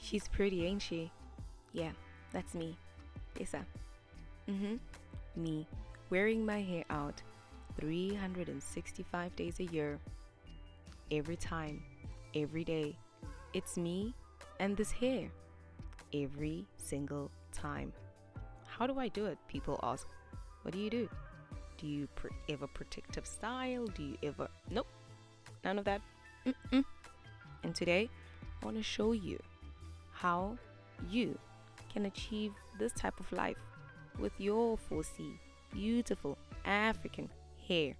She's pretty, ain't she? Yeah, that's me. Esa. Me. Wearing my hair out 365 days a year. Every time. Every day. It's me and this hair. Every single time. How do I do it? People ask. What do you do? Do you ever protective style? Do you ever... Nope. None of that. And today, I want to show you how you can achieve this type of life with your 4C beautiful African hair.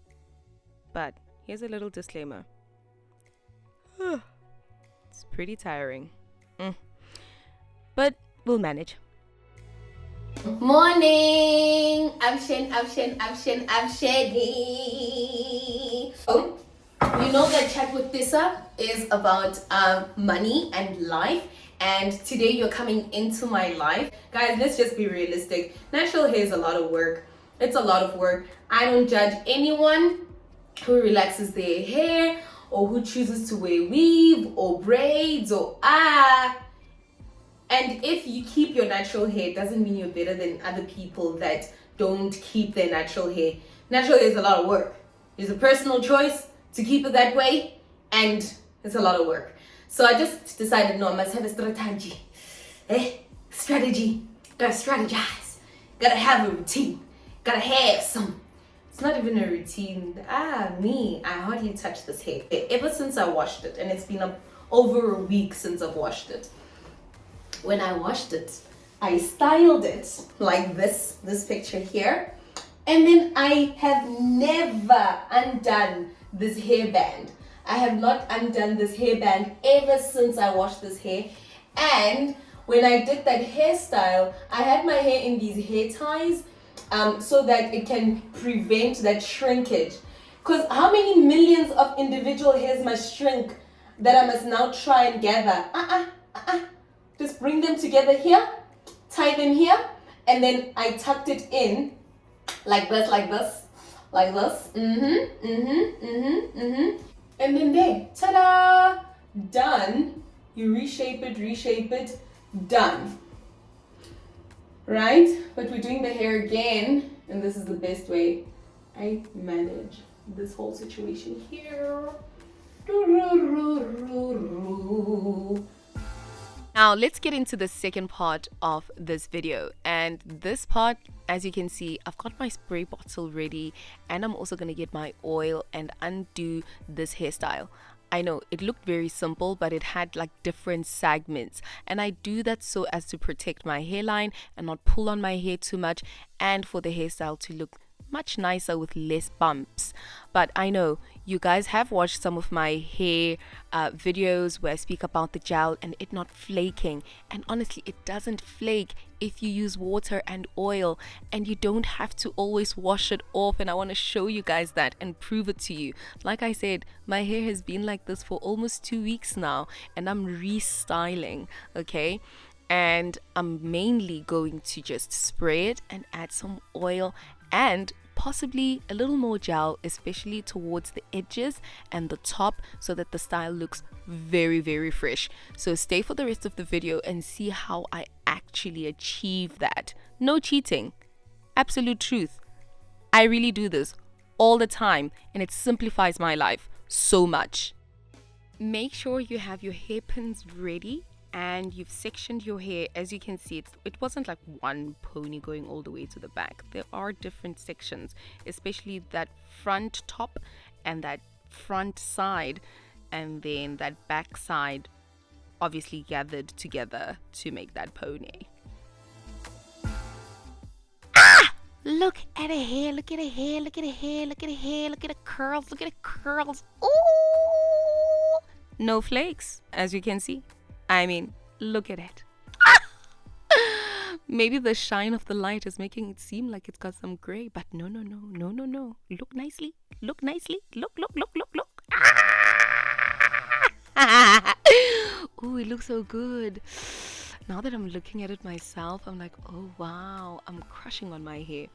But here's a little disclaimer. It's pretty tiring. But we'll manage. Morning! I'm Shady. Oh, you know that Chat with Tissa is about money and life. And today you're coming into my life. Guys, let's just be realistic. Natural hair is a lot of work. It's a lot of work. I don't judge anyone who relaxes their hair or who chooses to wear weave or braids or And if you keep your natural hair, it doesn't mean you're better than other people that don't keep their natural hair. Natural hair is a lot of work. It's a personal choice to keep it that way, and it's a lot of work. So I just decided, no, I must have a strategy. Strategy. Gotta strategize. Gotta have a routine. Gotta have some. It's not even a routine. I hardly touch this hair. Ever since I washed it, and it's been over a week since I've washed it. When I washed it, I styled it like this picture here. And then I have never undone this hairband. I have not undone this hairband ever since I washed this hair. And when I did that hairstyle, I had my hair in these hair ties so that it can prevent that shrinkage. Because how many millions of individual hairs must shrink that I must now try and gather? Just bring them together here, tie them here, and then I tucked it in like this. And then there, ta-da, done. You reshape it, done. Right? But we're doing the hair again, and this is the best way I manage this whole situation here. Now let's get into the second part of this video, and this part, as you can see, I've got my spray bottle ready, and I'm also going to get my oil and undo this hairstyle. I know it looked very simple, but it had like different segments, and I do that so as to protect my hairline and not pull on my hair too much, and for the hairstyle to look much nicer with less bumps. But I know you guys have watched some of my hair videos where I speak about the gel and it not flaking, and honestly it doesn't flake if you use water and oil, and you don't have to always wash it off. And I want to show you guys that and prove it to you. Like I said, my hair has been like this for almost 2 weeks now, and I'm restyling, okay? And I'm mainly going to just spray it and add some oil and possibly a little more gel, especially towards the edges and the top, so that the style looks very, very fresh. So stay for the rest of the video and see how I actually achieve that. No cheating, absolute truth. I really do this all the time, and it simplifies my life so much. Make sure you have your hairpins ready and you've sectioned your hair. As you can see, it wasn't like one pony going all the way to the back. There are different sections, especially that front top and that front side, and then that back side obviously gathered together to make that pony. Look at her hair, look at her hair, look at her hair, look at her hair, look at her curls, look at her curls. Ooh! No flakes, as you can see. I mean, look at it. Maybe the shine of the light is making it seem like it's got some gray, but no. Look nicely, look. Oh, it looks so good. Now that I'm looking at it myself, I'm like, oh wow, I'm crushing on my hair.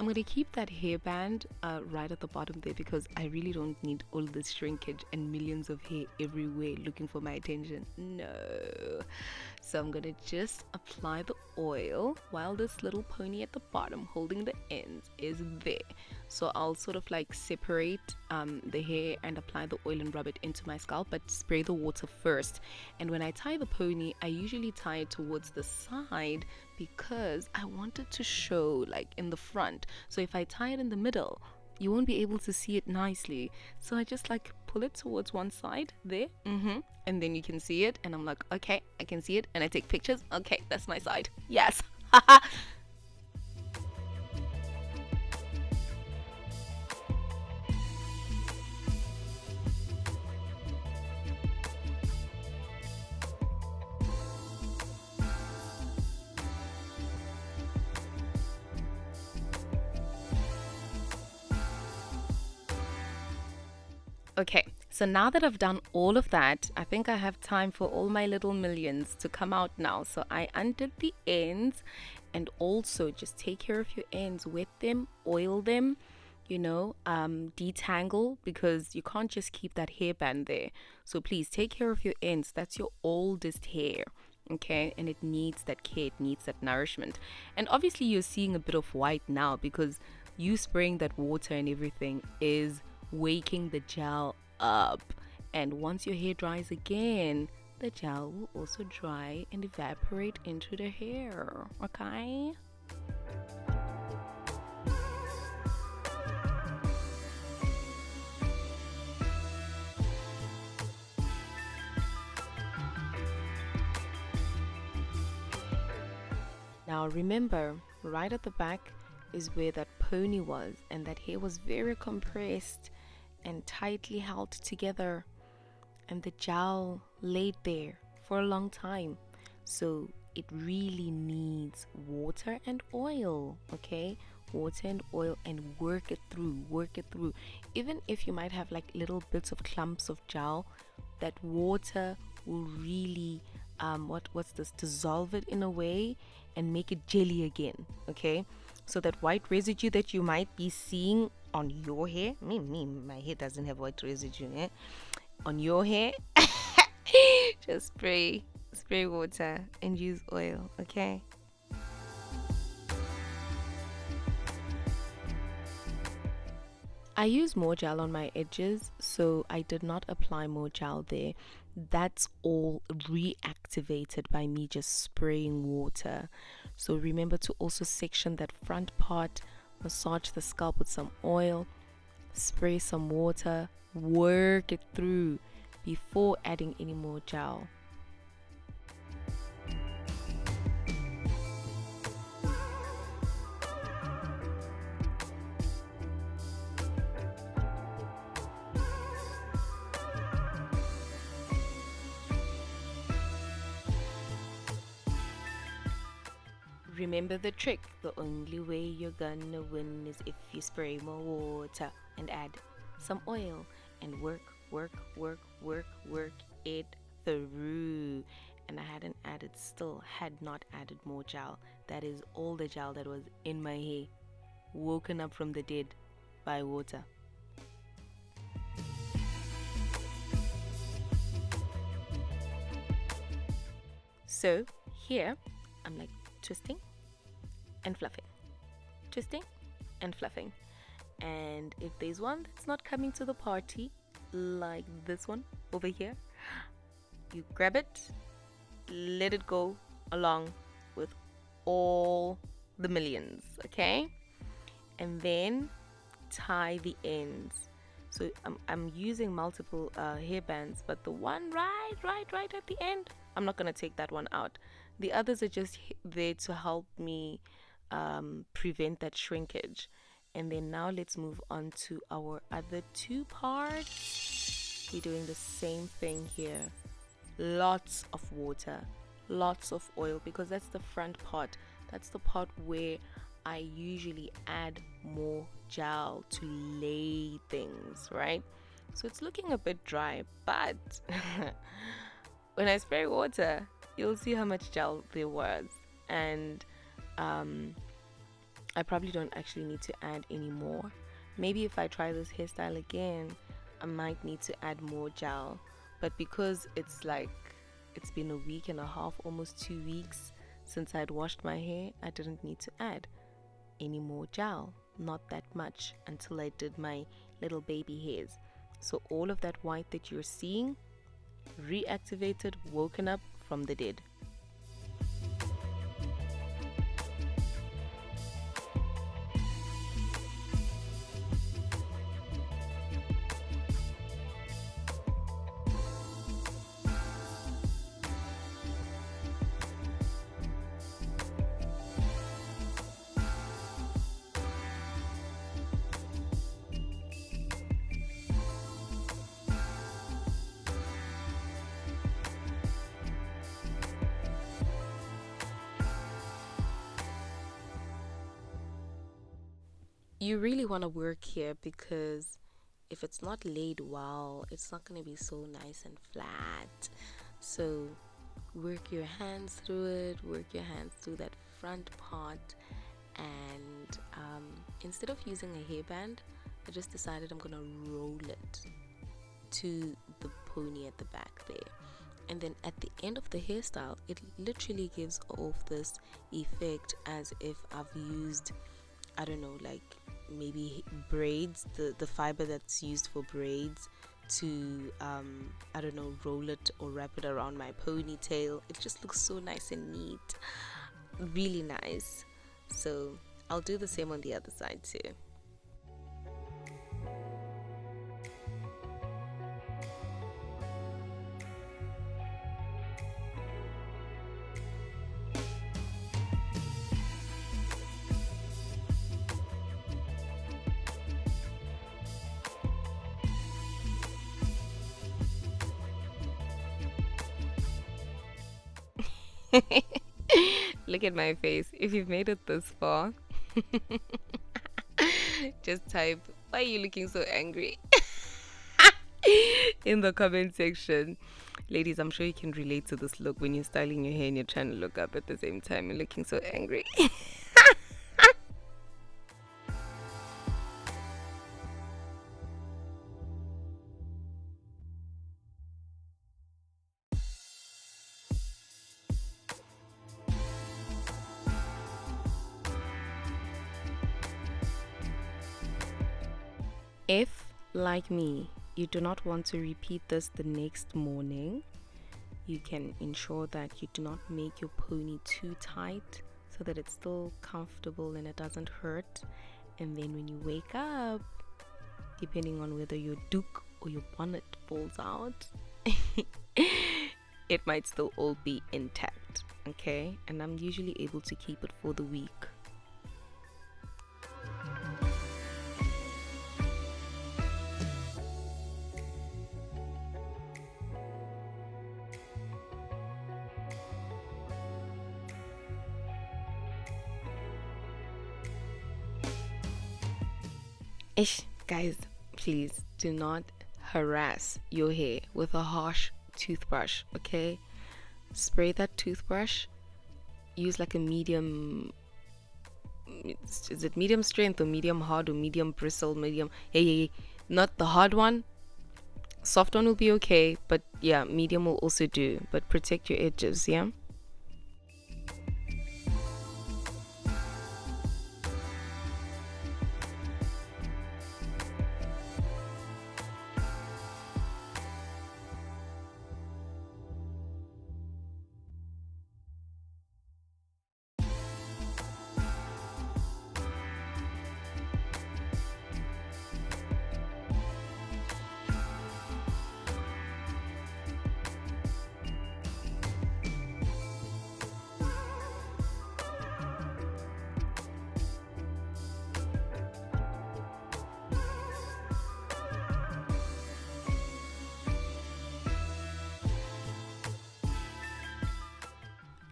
I'm going to keep that hairband right at the bottom there, because I really don't need all this shrinkage and millions of hair everywhere looking for my attention. No. So I'm gonna just apply the oil while this little pony at the bottom holding the ends is there. So I'll sort of like separate the hair and apply the oil and rub it into my scalp, but spray the water first. And when I tie the pony, I usually tie it towards the side because I want it to show like in the front. So if I tie it in the middle, you won't be able to see it nicely. So I just like pull it towards one side there, and then you can see it, and I'm like, okay, I can see it, and I take pictures. Okay, that's my side. Yes. Okay, so now that I've done all of that, I think I have time for all my little millions to come out now. So I undid the ends, and also just take care of your ends, wet them, oil them, detangle, because you can't just keep that hairband there. So please take care of your ends. That's your oldest hair. Okay, and it needs that care, it needs that nourishment. And obviously you're seeing a bit of white now because you spraying that water and everything is waking the gel up. And once your hair dries again, the gel will also dry and evaporate into the hair. Okay? Now remember, right at the back is where that pony was, and that hair was very compressed and tightly held together, and the gel laid there for a long time. So it really needs water and oil, okay? Water and oil, and work it through. Even if you might have like little bits of clumps of gel, that water will really what's this, dissolve it in a way and make it jelly again, okay? So that white residue that you might be seeing on your hair, my hair doesn't have white residue, on your hair, just spray water and use oil, okay? I use more gel on my edges, so I did not apply more gel there. That's all reactivated by me just spraying water. So remember to also section that front part, massage the scalp with some oil, spray some water, work it through before adding any more gel. Remember the trick, the only way you're gonna win is if you spray more water and add some oil and work it through. And I had not added more gel. That is all the gel that was in my hair, woken up from the dead by water. So here I'm like twisting and fluffing, twisting and fluffing. And if there's one that's not coming to the party, like this one over here, you grab it, let it go along with all the millions, okay? And then tie the ends. So I'm using multiple hair bands, but the one right at the end, I'm not gonna take that one out. The others are just there to help me prevent that shrinkage. And then now let's move on to our other two parts. We're doing the same thing here. Lots of water, lots of oil, because that's the front part. That's the part where I usually add more gel to lay things, right? So it's looking a bit dry, but when I spray water, you'll see how much gel there was. And I probably don't actually need to add any more. Maybe if I try this hairstyle again, I might need to add more gel. But because it's like it's been a week and a half, almost 2 weeks since I had washed my hair. I didn't need to add any more gel, not that much, until I did my little baby hairs. So all of that white that you're seeing, reactivated, woken up from the dead. You really want to work here, because if it's not laid well, it's not going to be so nice and flat. So work your hands through it, work your hands through that front part. And instead of using a hairband, I just decided I'm going to roll it to the pony at the back there. And then at the end of the hairstyle, it literally gives off this effect as if I've used, I don't know, like maybe braids, the fiber that's used for braids, to I don't know, roll it or wrap it around my ponytail. It just looks so nice and neat, really nice. So I'll do the same on the other side too. Look at my face. If you've made it this far, just type, "Why are you looking so angry?" in the comment section. Ladies, I'm sure you can relate to this look when you're styling your hair and you're trying to look up at the same time and looking so angry. If, like me, you do not want to repeat this the next morning, you can ensure that you do not make your pony too tight so that it's still comfortable and it doesn't hurt. And then when you wake up, depending on whether your duke or your bonnet falls out, it might still all be intact, okay? And I'm usually able to keep it for the week. Guys, please do not harass your hair with a harsh toothbrush, okay? Spray that toothbrush. Use like a medium, is it medium strength or medium hard or medium bristle, medium, hey, not the hard one. Soft one will be okay, but yeah, medium will also do. But protect your edges, yeah?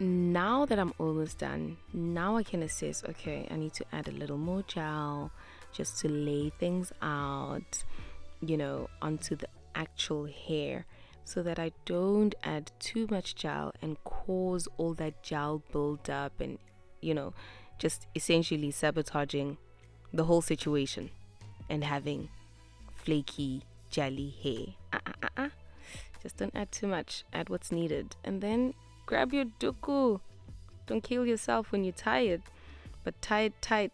Now that I'm almost done, now I can assess, okay, I need to add a little more gel just to lay things out, you know, onto the actual hair, so that I don't add too much gel and cause all that gel build up and, you know, just essentially sabotaging the whole situation and having flaky jelly hair. Just don't add too much. Add what's needed. And then grab your duku. Don't kill yourself when you're tired, but tie it tight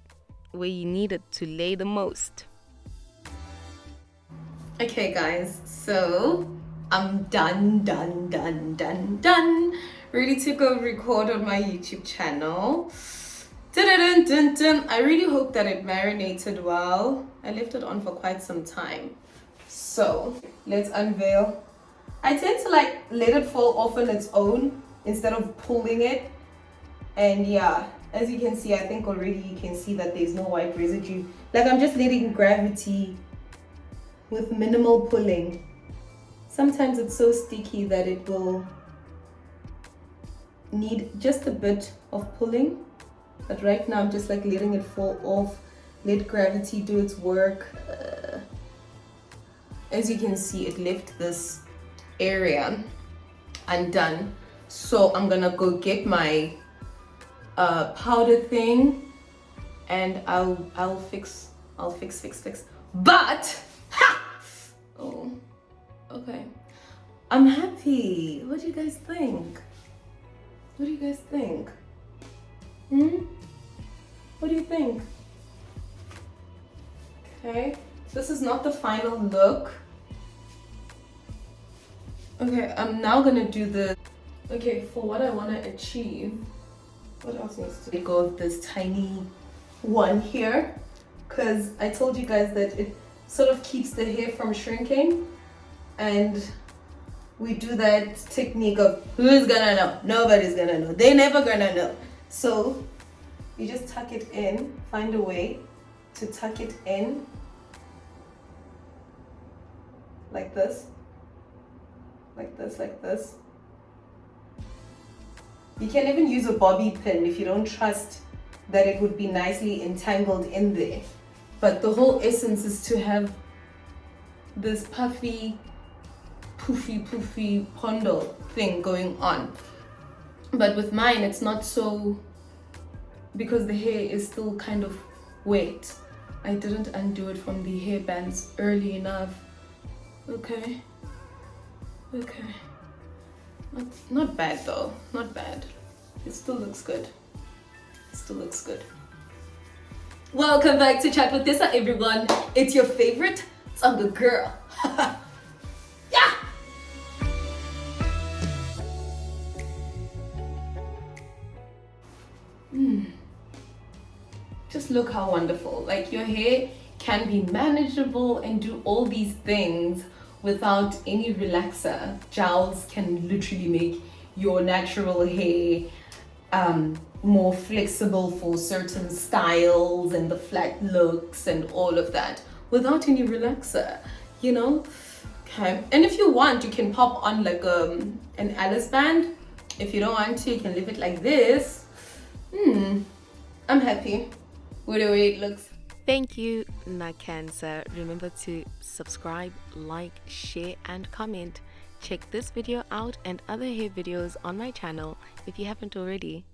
where you need it to lay the most. Okay guys, so I'm done. Ready to go record on my YouTube channel. I really hope that it marinated well. I left it on for quite some time. So let's unveil. I tend to like let it fall off on its own instead of pulling it. And yeah, as you can see, I think already you can see that there's no white residue. Like I'm just letting gravity with minimal pulling. Sometimes it's so sticky that it will need just a bit of pulling. But right now I'm just like letting it fall off. Let gravity do its work. As you can see, it left this area undone. So I'm gonna go get my powder thing and I'll fix. But oh, okay. I'm happy. What do you guys think? What do you guys think? What do you think? Okay, this is not the final look. Okay, I'm now gonna do the, okay, for what I wanna achieve, what else needs to go with this tiny one here? Because I told you guys that it sort of keeps the hair from shrinking, and we do that technique of who's gonna know? Nobody's gonna know. They're never gonna know. So you just tuck it in, find a way to tuck it in like this, like this, like this. You can even use a bobby pin if you don't trust that it would be nicely entangled in there. But the whole essence is to have this puffy, poofy pondo thing going on. But with mine, it's not so, because the hair is still kind of wet. I didn't undo it from the hair bands early enough. Okay. Not bad though, not bad. It still looks good. Welcome back to Chat with Tessa, everyone. It's your favorite Tsonga girl. Yeah! Just look how wonderful. Like your hair can be manageable and do all these things without any relaxer. Gels can literally make your natural hair more flexible for certain styles and the flat looks and all of that without any relaxer, you know? Okay, and if you want, you can pop on like an Alice band. If you don't want to, you can leave it like this. I'm happy with the way it looks. Thank you, Nakansa. Remember to subscribe, like, share, and comment. Check this video out and other hair videos on my channel if you haven't already.